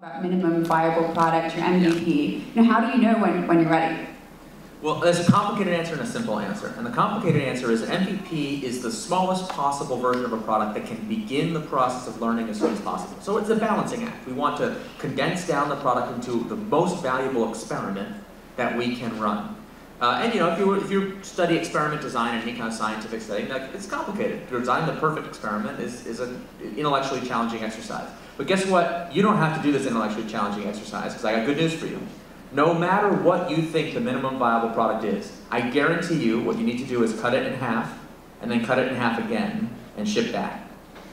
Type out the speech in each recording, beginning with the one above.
About minimum viable product, your MVP. Now, how do you know when you're ready? Well, there's a complicated answer and a simple answer. And the complicated answer is MVP is the smallest possible version of a product that can begin the process of learning as soon as possible. So it's a balancing act. We want to condense down the product into the most valuable experiment that we can run. And you know, if you study experiment design in any kind of scientific setting, like, it's complicated. To design the perfect experiment is an intellectually challenging exercise. But guess what? You don't have to do this intellectually challenging exercise, because I got good news for you. No matter what you think the minimum viable product is, I guarantee you what you need to do is cut it in half, and then cut it in half again, and ship that.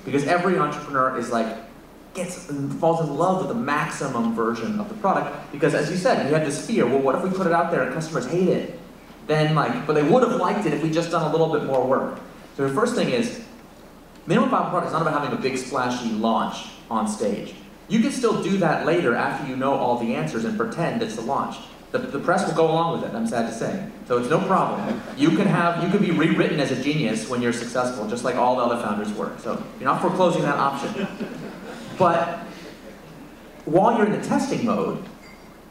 Because every entrepreneur is like, falls in love with the maximum version of the product, because as you said, we have this fear, well, what if we put it out there and customers hate it? Then but they would have liked it if we just done a little bit more work. So the first thing is, minimum viable product is not about having a big splashy launch on stage. You can still do that later after you know all the answers and pretend it's the launch. The press will go along with it, I'm sad to say. So it's no problem. You can be rewritten as a genius when you're successful, just like all the other founders were. So you're not foreclosing that option. But while you're in the testing mode,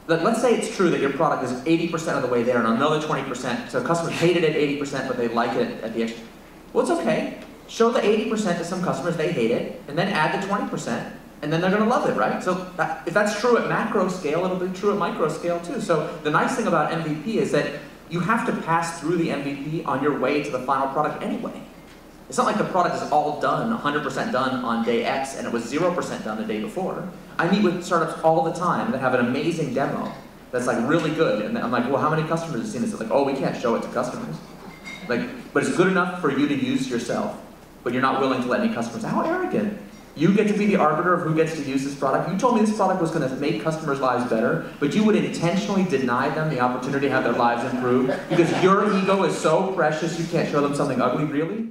let's say it's true that your product is 80% of the way there and another 20%, so customers hate it at 80%, but they like it at the end. Well, it's okay. Show the 80% to some customers, they hate it, and then add the 20%, and then they're going to love it, right? So if that's true at macro scale, it'll be true at micro scale too. So the nice thing about MVP is that you have to pass through the MVP on your way to the final product anyway. It's not like the product is all done, 100% done on day X, and it was 0% done the day before. I meet with startups all the time that have an amazing demo that's like really good, and I'm like, well, how many customers have seen this? They're like, oh, we can't show it to customers. But it's good enough for you to use yourself, but you're not willing to let any customers. How arrogant. You get to be the arbiter of who gets to use this product. You told me this product was going to make customers' lives better, but you would intentionally deny them the opportunity to have their lives improved because your ego is so precious you can't show them something ugly, really?